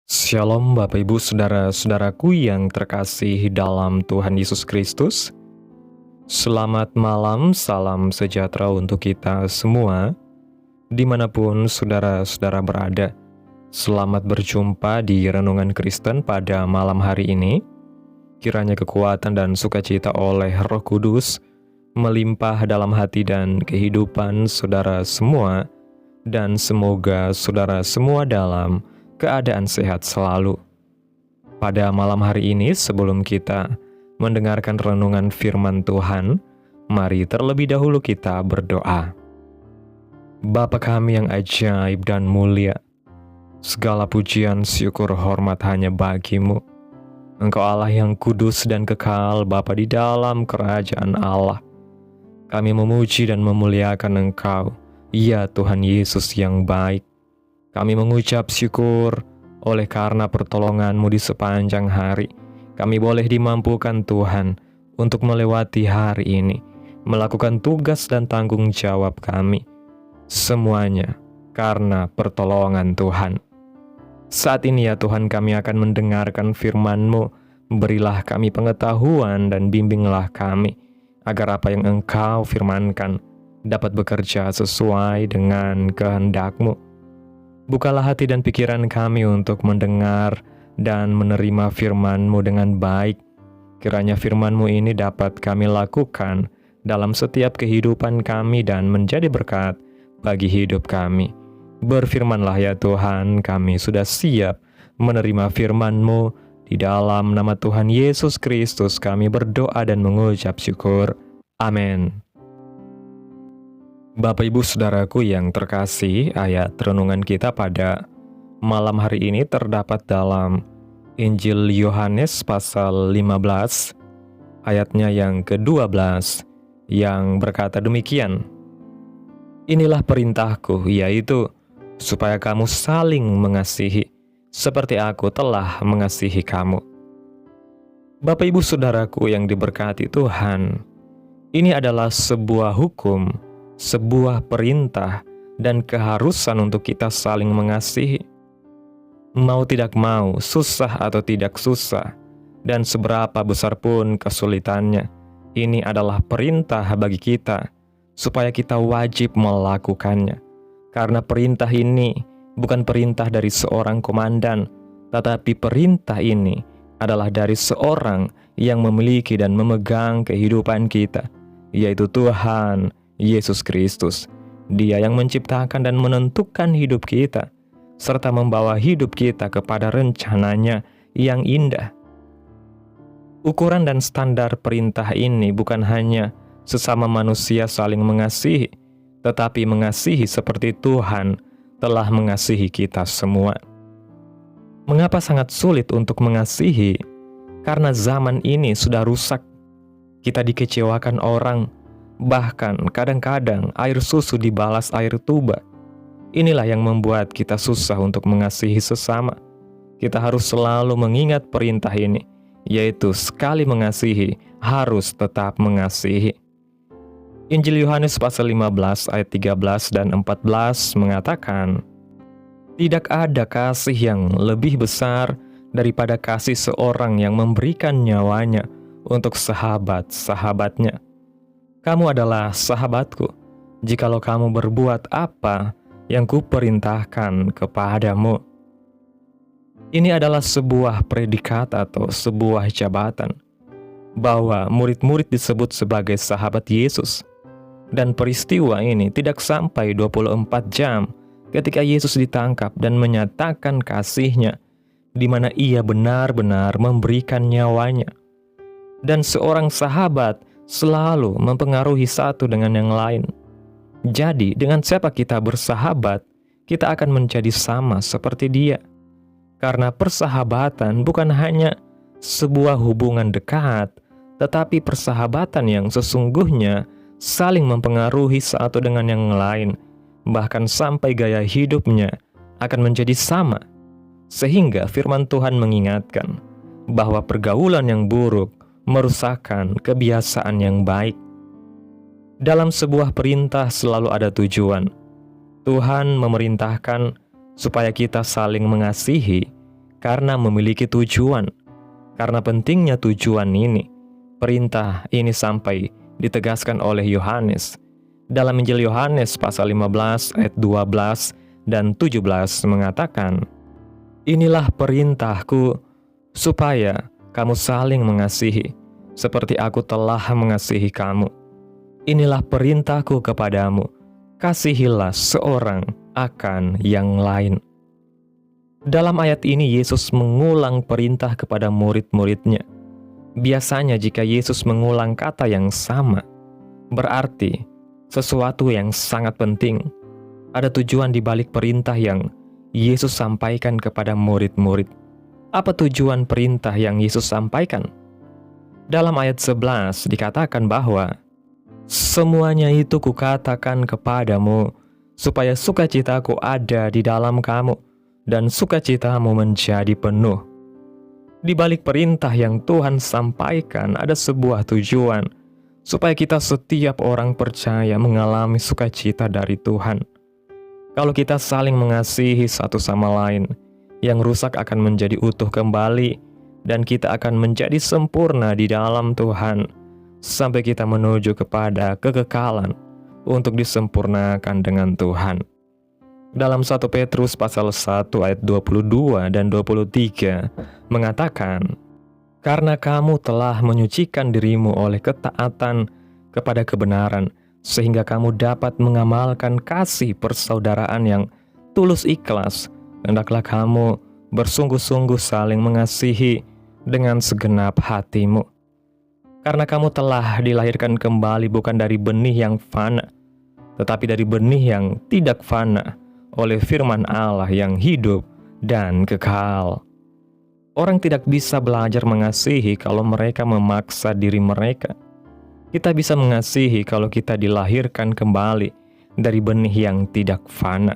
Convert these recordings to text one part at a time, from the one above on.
Shalom Bapak Ibu Saudara-saudaraku yang terkasih dalam Tuhan Yesus Kristus. Selamat malam, salam sejahtera untuk kita semua, dimanapun saudara-saudara berada. Selamat berjumpa di Renungan Kristen pada malam hari ini. Kiranya kekuatan dan sukacita oleh Roh Kudus melimpah dalam hati dan kehidupan saudara semua, dan semoga saudara semua dalam keadaan sehat selalu. Pada malam hari ini, sebelum kita mendengarkan renungan firman Tuhan, mari terlebih dahulu kita berdoa. Bapa kami yang ajaib dan mulia, segala pujian, syukur, hormat hanya bagi-Mu. Engkau Allah yang kudus dan kekal, Bapa di dalam kerajaan Allah. Kami memuji dan memuliakan Engkau, ya Tuhan Yesus yang baik. Kami mengucap syukur oleh karena pertolongan-Mu di sepanjang hari. Kami boleh dimampukan Tuhan untuk melewati hari ini, melakukan tugas dan tanggung jawab kami. Semuanya karena pertolongan Tuhan. Saat ini ya Tuhan, kami akan mendengarkan firman-Mu. Berilah kami pengetahuan dan bimbinglah kami, agar apa yang Engkau firmankan dapat bekerja sesuai dengan kehendak-Mu. Bukalah hati dan pikiran kami untuk mendengar dan menerima firman-Mu dengan baik. Kiranya firman-Mu ini dapat kami lakukan dalam setiap kehidupan kami dan menjadi berkat bagi hidup kami. Berfirmanlah ya Tuhan, kami sudah siap menerima firman-Mu. Di dalam nama Tuhan Yesus Kristus kami berdoa dan mengucap syukur. Amin. Bapak Ibu Saudaraku yang terkasih, ayat renungan kita pada malam hari ini terdapat dalam Injil Yohanes pasal 15, ayatnya yang ke-12, yang berkata demikian. Inilah perintahku, yaitu supaya kamu saling mengasihi, seperti aku telah mengasihi kamu. Bapak Ibu Saudaraku yang diberkati Tuhan, ini adalah sebuah hukum, sebuah perintah dan keharusan untuk kita saling mengasihi. Mau tidak mau, susah atau tidak susah, dan seberapa besar pun kesulitannya, ini adalah perintah bagi kita, supaya kita wajib melakukannya. Karena perintah ini bukan perintah dari seorang komandan, tetapi perintah ini adalah dari seorang yang memiliki dan memegang kehidupan kita, yaitu Tuhan Yesus Kristus. Dia yang menciptakan dan menentukan hidup kita, serta membawa hidup kita kepada rencananya yang indah. Ukuran dan standar perintah ini bukan hanya sesama manusia saling mengasihi, tetapi mengasihi seperti Tuhan telah mengasihi kita semua. Mengapa sangat sulit untuk mengasihi? Karena zaman ini sudah rusak. Kita dikecewakan orang, bahkan kadang-kadang air susu dibalas air tuba. Inilah yang membuat kita susah untuk mengasihi sesama. Kita harus selalu mengingat perintah ini, yaitu sekali mengasihi, harus tetap mengasihi. Injil Yohanes pasal 15 ayat 13 dan 14 mengatakan, "Tidak ada kasih yang lebih besar daripada kasih seorang yang memberikan nyawanya untuk sahabat-sahabatnya. Kamu adalah sahabatku, jikalau kamu berbuat apa yang kuperintahkan kepadamu." Ini adalah sebuah predikat atau sebuah jabatan, bahwa murid-murid disebut sebagai sahabat Yesus. Dan peristiwa ini tidak sampai 24 jam ketika Yesus ditangkap dan menyatakan kasih-Nya, di mana Ia benar-benar memberikan nyawanya. Dan seorang sahabat selalu mempengaruhi satu dengan yang lain. Jadi, dengan siapa kita bersahabat, kita akan menjadi sama seperti Dia. Karena persahabatan bukan hanya sebuah hubungan dekat, tetapi persahabatan yang sesungguhnya saling mempengaruhi satu dengan yang lain, bahkan sampai gaya hidupnya akan menjadi sama. Sehingga firman Tuhan mengingatkan bahwa pergaulan yang buruk merusakkan kebiasaan yang baik. Dalam sebuah perintah selalu ada tujuan. Tuhan memerintahkan supaya kita saling mengasihi karena memiliki tujuan. Karena pentingnya tujuan ini, perintah ini sampai ditegaskan oleh Yohanes. Dalam Injil Yohanes pasal 15 ayat 12 dan 17 mengatakan, "Inilah perintahku, supaya kamu saling mengasihi, seperti aku telah mengasihi kamu. Inilah perintahku kepadamu, kasihilah seorang akan yang lain." Dalam ayat ini Yesus mengulang perintah kepada murid-muridnya. Biasanya jika Yesus mengulang kata yang sama, berarti sesuatu yang sangat penting. Ada tujuan di balik perintah yang Yesus sampaikan kepada murid-murid. Apa tujuan perintah yang Yesus sampaikan? Dalam ayat 11 dikatakan bahwa semuanya itu kukatakan kepadamu, supaya sukacitaku ada di dalam kamu, dan sukacitamu menjadi penuh. Di balik perintah yang Tuhan sampaikan ada sebuah tujuan, supaya kita setiap orang percaya mengalami sukacita dari Tuhan. Kalau kita saling mengasihi satu sama lain, yang rusak akan menjadi utuh kembali, dan kita akan menjadi sempurna di dalam Tuhan, sampai kita menuju kepada kekekalan untuk disempurnakan dengan Tuhan. Dalam 1 Petrus pasal 1 ayat 22 dan 23 mengatakan, "Karena kamu telah menyucikan dirimu oleh ketaatan kepada kebenaran, sehingga kamu dapat mengamalkan kasih persaudaraan yang tulus ikhlas, hendaklah kamu bersungguh-sungguh saling mengasihi dengan segenap hatimu. Karena kamu telah dilahirkan kembali bukan dari benih yang fana, tetapi dari benih yang tidak fana, oleh firman Allah yang hidup dan kekal." Orang tidak bisa belajar mengasihi kalau mereka memaksa diri mereka. Kita bisa mengasihi kalau kita dilahirkan kembali dari benih yang tidak fana.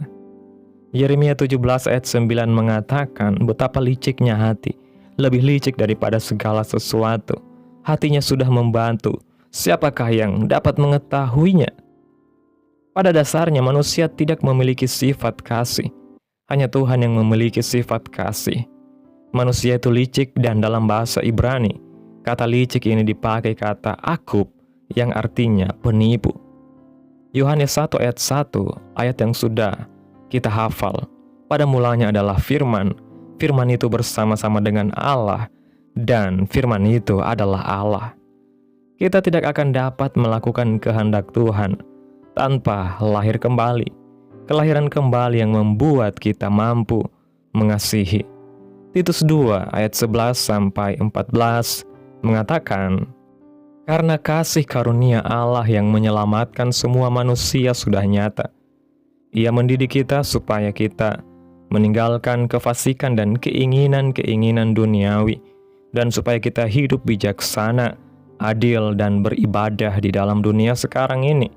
Yeremia 17 ayat 9 mengatakan, "Betapa liciknya hati, lebih licik daripada segala sesuatu. Hatinya sudah membantu, siapakah yang dapat mengetahuinya?" Pada dasarnya manusia tidak memiliki sifat kasih. Hanya Tuhan yang memiliki sifat kasih. Manusia itu licik, dan dalam bahasa Ibrani, kata licik ini dipakai kata akub yang artinya penipu. Yohanes 1 ayat 1, ayat yang sudah kita hafal. Pada mulanya adalah firman. Firman itu bersama-sama dengan Allah, dan firman itu adalah Allah. Kita tidak akan dapat melakukan kehendak Tuhan tanpa lahir kembali. Kelahiran kembali yang membuat kita mampu mengasihi. Titus 2 ayat 11 sampai 14 mengatakan, "Karena kasih karunia Allah yang menyelamatkan semua manusia sudah nyata. Ia mendidik kita supaya kita meninggalkan kefasikan dan keinginan-keinginan duniawi, dan supaya kita hidup bijaksana, adil, dan beribadah di dalam dunia sekarang ini,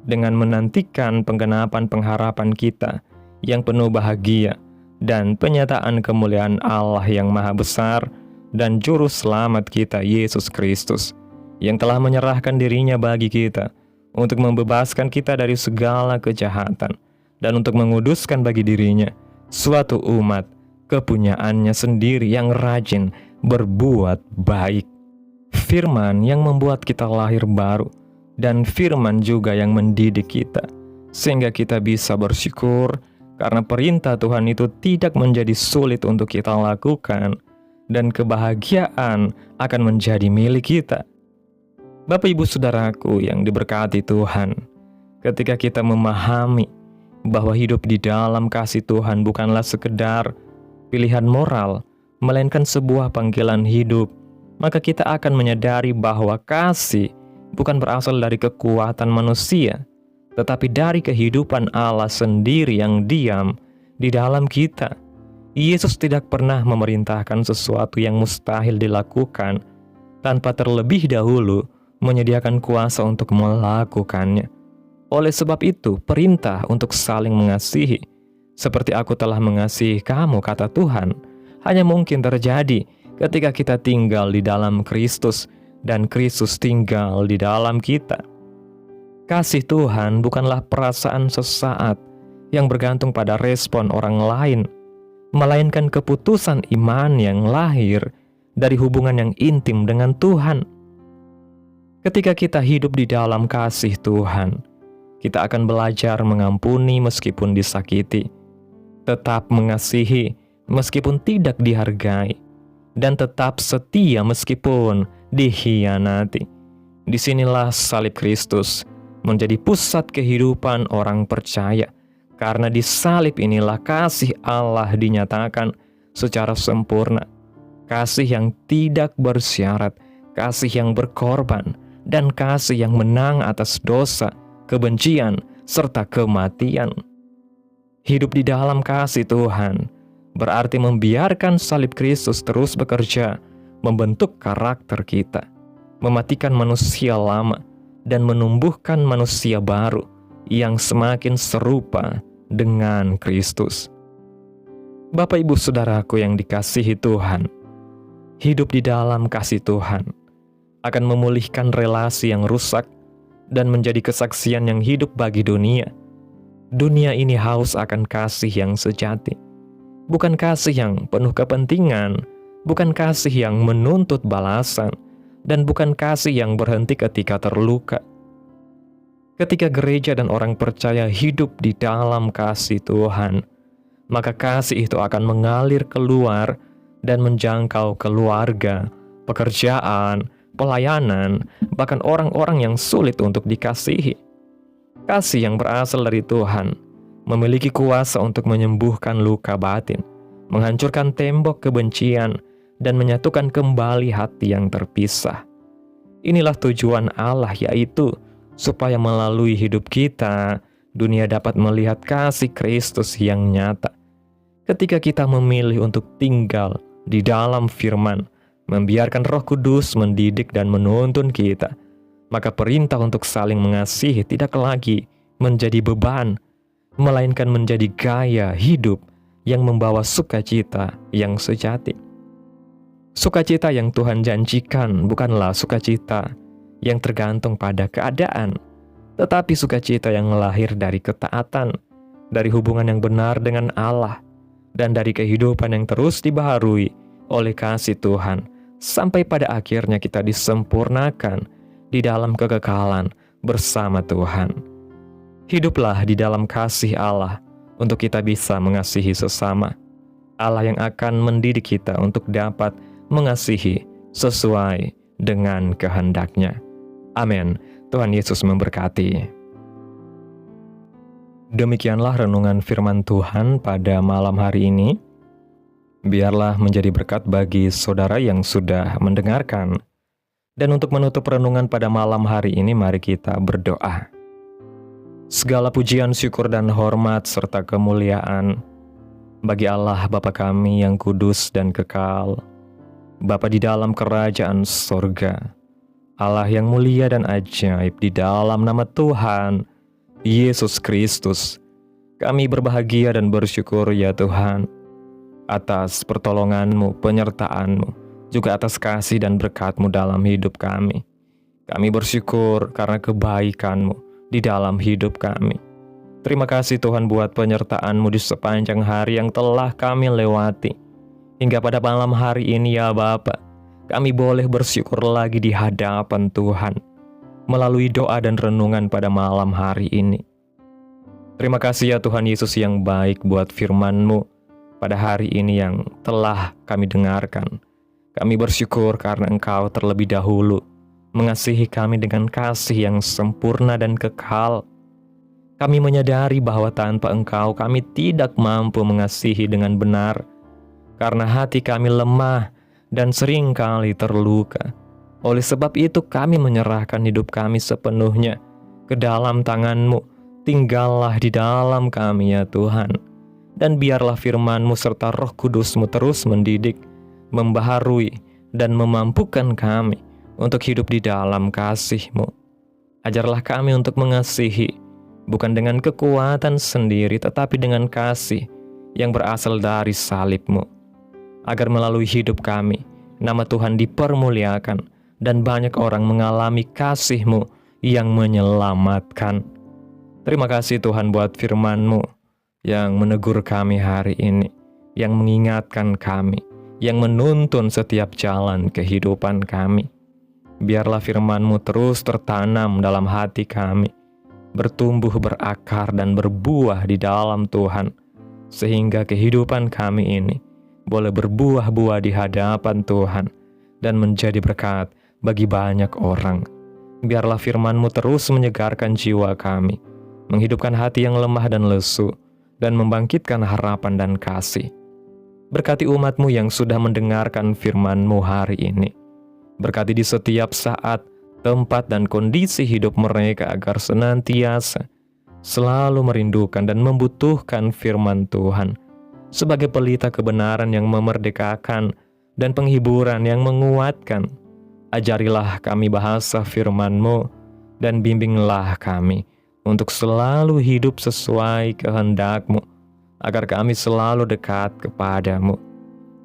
dengan menantikan penggenapan pengharapan kita yang penuh bahagia, dan penyataan kemuliaan Allah yang maha besar dan juru selamat kita Yesus Kristus, yang telah menyerahkan dirinya bagi kita untuk membebaskan kita dari segala kejahatan, dan untuk menguduskan bagi dirinya suatu umat kepunyaannya sendiri yang rajin berbuat baik." Firman yang membuat kita lahir baru, dan firman juga yang mendidik kita, sehingga kita bisa bersyukur karena perintah Tuhan itu tidak menjadi sulit untuk kita lakukan, dan kebahagiaan akan menjadi milik kita. Bapak Ibu Saudaraku yang diberkati Tuhan, ketika kita memahami bahwa hidup di dalam kasih Tuhan bukanlah sekedar pilihan moral, melainkan sebuah panggilan hidup, maka kita akan menyadari bahwa kasih bukan berasal dari kekuatan manusia, tetapi dari kehidupan Allah sendiri yang diam di dalam kita. Yesus tidak pernah memerintahkan sesuatu yang mustahil dilakukan tanpa terlebih dahulu menyediakan kuasa untuk melakukannya. Oleh sebab itu, perintah untuk saling mengasihi, seperti aku telah mengasihi kamu, kata Tuhan, hanya mungkin terjadi ketika kita tinggal di dalam Kristus dan Kristus tinggal di dalam kita. Kasih Tuhan bukanlah perasaan sesaat yang bergantung pada respon orang lain, melainkan keputusan iman yang lahir dari hubungan yang intim dengan Tuhan. Ketika kita hidup di dalam kasih Tuhan, kita akan belajar mengampuni meskipun disakiti, tetap mengasihi meskipun tidak dihargai, dan tetap setia meskipun dikhianati. Disinilah salib Kristus menjadi pusat kehidupan orang percaya, karena di salib inilah kasih Allah dinyatakan secara sempurna. Kasih yang tidak bersyarat, kasih yang berkorban, dan kasih yang menang atas dosa, kebencian, serta kematian. Hidup di dalam kasih Tuhan berarti membiarkan salib Kristus terus bekerja, membentuk karakter kita, mematikan manusia lama, dan menumbuhkan manusia baru yang semakin serupa dengan Kristus. Bapak, Ibu, Saudaraku yang dikasihi Tuhan, hidup di dalam kasih Tuhan akan memulihkan relasi yang rusak dan menjadi kesaksian yang hidup bagi dunia. Dunia ini haus akan kasih yang sejati, bukan kasih yang penuh kepentingan, bukan kasih yang menuntut balasan, dan bukan kasih yang berhenti ketika terluka. Ketika gereja dan orang percaya hidup di dalam kasih Tuhan, maka kasih itu akan mengalir keluar dan menjangkau keluarga, pekerjaan, pelayanan, bahkan orang-orang yang sulit untuk dikasihi. Kasih yang berasal dari Tuhan memiliki kuasa untuk menyembuhkan luka batin, menghancurkan tembok kebencian, dan menyatukan kembali hati yang terpisah. Inilah tujuan Allah, yaitu supaya melalui hidup kita, dunia dapat melihat kasih Kristus yang nyata. Ketika kita memilih untuk tinggal di dalam firman, membiarkan Roh Kudus mendidik dan menuntun kita, maka perintah untuk saling mengasihi tidak lagi menjadi beban, melainkan menjadi gaya hidup yang membawa sukacita yang sejati. Sukacita yang Tuhan janjikan bukanlah sukacita yang tergantung pada keadaan, tetapi sukacita yang lahir dari ketaatan, dari hubungan yang benar dengan Allah, dan dari kehidupan yang terus dibaharui oleh kasih Tuhan, sampai pada akhirnya kita disempurnakan di dalam kekekalan bersama Tuhan. Hiduplah di dalam kasih Allah untuk kita bisa mengasihi sesama. Allah yang akan mendidik kita untuk dapat mengasihi sesuai dengan kehendak-Nya. Amin. Tuhan Yesus memberkati. Demikianlah renungan firman Tuhan pada malam hari ini. Biarlah menjadi berkat bagi saudara yang sudah mendengarkan. Dan untuk menutup renungan pada malam hari ini, mari kita berdoa. Segala pujian, syukur, dan hormat serta kemuliaan bagi Allah Bapa kami yang kudus dan kekal, Bapa di dalam kerajaan sorga, Allah yang mulia dan ajaib, di dalam nama Tuhan Yesus Kristus. Kami berbahagia dan bersyukur ya Tuhan, atas pertolongan-Mu, penyertaan-Mu, juga atas kasih dan berkat-Mu dalam hidup kami. Kami bersyukur karena kebaikan-Mu di dalam hidup kami. Terima kasih Tuhan buat penyertaan-Mu di sepanjang hari yang telah kami lewati. Hingga pada malam hari ini ya Bapa, kami boleh bersyukur lagi di hadapan Tuhan melalui doa dan renungan pada malam hari ini. Terima kasih ya Tuhan Yesus yang baik buat firman-Mu pada hari ini yang telah kami dengarkan. Kami bersyukur karena Engkau terlebih dahulu mengasihi kami dengan kasih yang sempurna dan kekal. Kami menyadari bahwa tanpa Engkau kami tidak mampu mengasihi dengan benar, karena hati kami lemah dan seringkali terluka. Oleh sebab itu kami menyerahkan hidup kami sepenuhnya ke dalam tangan-Mu. Tinggallah di dalam kami ya Tuhan. Dan biarlah firman-Mu serta Roh Kudus-Mu terus mendidik, membaharui, dan memampukan kami untuk hidup di dalam kasih-Mu. Ajarlah kami untuk mengasihi, bukan dengan kekuatan sendiri, tetapi dengan kasih yang berasal dari salib-Mu. Agar melalui hidup kami, nama Tuhan dipermuliakan, dan banyak orang mengalami kasih-Mu yang menyelamatkan. Terima kasih Tuhan buat firman-Mu yang menegur kami hari ini. yang mengingatkan kami, yang menuntun setiap jalan kehidupan kami. Biarlah firman-Mu terus tertanam dalam hati kami, bertumbuh berakar dan berbuah di dalam Tuhan, sehingga kehidupan kami ini boleh berbuah-buah di hadapan Tuhan dan menjadi berkat bagi banyak orang. Biarlah firman-Mu terus menyegarkan jiwa kami, menghidupkan hati yang lemah dan lesu, dan membangkitkan harapan dan kasih. Berkati umat-Mu yang sudah mendengarkan firman-Mu hari ini. Berkati di setiap saat, tempat, dan kondisi hidup mereka agar senantiasa selalu merindukan dan membutuhkan firman Tuhan sebagai pelita kebenaran yang memerdekakan dan penghiburan yang menguatkan. Ajarilah kami bahasa firman-Mu dan bimbinglah kami untuk selalu hidup sesuai kehendak-Mu, agar kami selalu dekat kepadamu.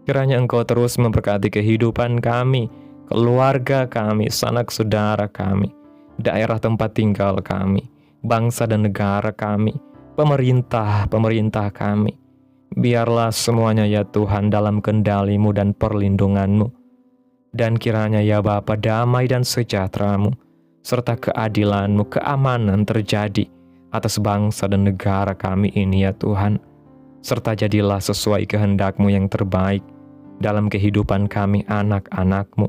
Kiranya Engkau terus memberkati kehidupan kami, keluarga kami, sanak saudara kami, daerah tempat tinggal kami, bangsa dan negara kami, pemerintah kami. Biarlah semuanya ya Tuhan dalam kendali-Mu dan perlindungan-Mu. Dan kiranya ya Bapa, damai dan sejahtera-Mu, serta keadilan-Mu, keamanan terjadi atas bangsa dan negara kami ini ya Tuhan. Serta jadilah sesuai kehendak-Mu yang terbaik dalam kehidupan kami anak-anak-Mu.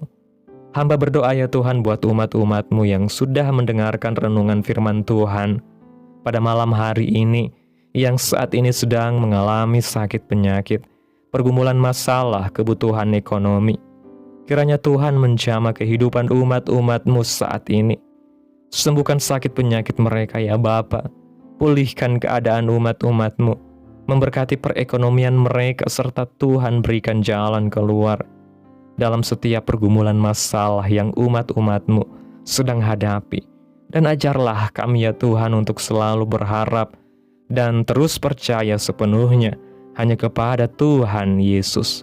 Hamba berdoa ya Tuhan buat umat-umat-Mu yang sudah mendengarkan renungan firman Tuhan pada malam hari ini, yang saat ini sedang mengalami sakit penyakit, pergumulan masalah, kebutuhan ekonomi. Kiranya Tuhan menjamah kehidupan umat-umat-Mu saat ini. Sembuhkan sakit penyakit mereka ya Bapa. Pulihkan keadaan umat-umat-Mu. Memberkati perekonomian mereka serta Tuhan berikan jalan keluar dalam setiap pergumulan masalah yang umat-umat-Mu sedang hadapi. Dan ajarlah kami ya Tuhan untuk selalu berharap dan terus percaya sepenuhnya hanya kepada Tuhan Yesus.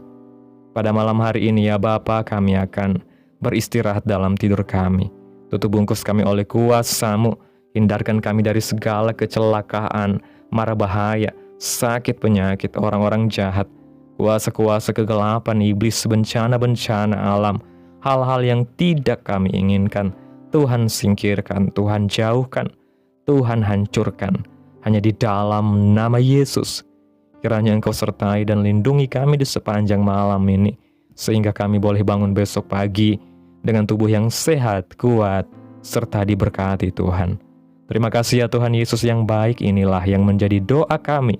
Pada malam hari ini ya Bapa, kami akan beristirahat dalam tidur kami. Tutup bungkus kami oleh kuasa-Mu, hindarkan kami dari segala kecelakaan, mara bahaya, sakit penyakit, orang-orang jahat, kuasa-kuasa kegelapan iblis, bencana-bencana alam, hal-hal yang tidak kami inginkan. Tuhan singkirkan, Tuhan jauhkan, Tuhan hancurkan, hanya di dalam nama Yesus. Kiranya Engkau sertai dan lindungi kami di sepanjang malam ini, sehingga kami boleh bangun besok pagi dengan tubuh yang sehat, kuat, serta diberkati Tuhan. Terima kasih ya Tuhan Yesus yang baik, inilah yang menjadi doa kami.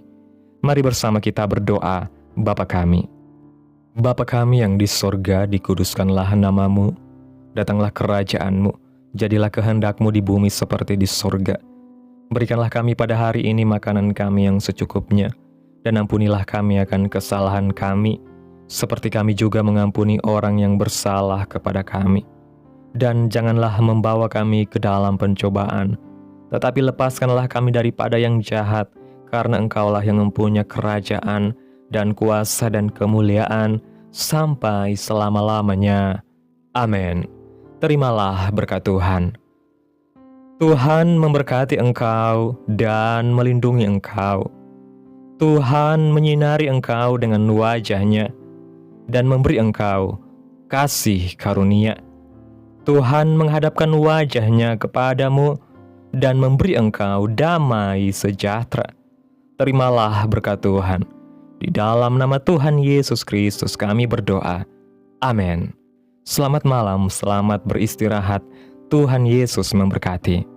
Mari bersama kita berdoa. Bapa kami. Bapa kami yang di sorga, dikuduskanlah nama-Mu, datanglah kerajaan-Mu, jadilah kehendak-Mu di bumi seperti di sorga. Berikanlah kami pada hari ini makanan kami yang secukupnya, dan ampunilah kami akan kesalahan kami, seperti kami juga mengampuni orang yang bersalah kepada kami. Dan janganlah membawa kami ke dalam pencobaan, tetapi lepaskanlah kami daripada yang jahat, karena Engkaulah yang mempunyai kerajaan dan kuasa dan kemuliaan sampai selama-lamanya. Amin. Terimalah berkat Tuhan. Tuhan memberkati engkau dan melindungi engkau. Tuhan menyinari engkau dengan wajah-Nya dan memberi engkau kasih karunia. Tuhan menghadapkan wajah-Nya kepadamu dan memberi engkau damai sejahtera. Terimalah berkat Tuhan. Di dalam nama Tuhan Yesus Kristus kami berdoa. Amin. Selamat malam, selamat beristirahat. Tuhan Yesus memberkati.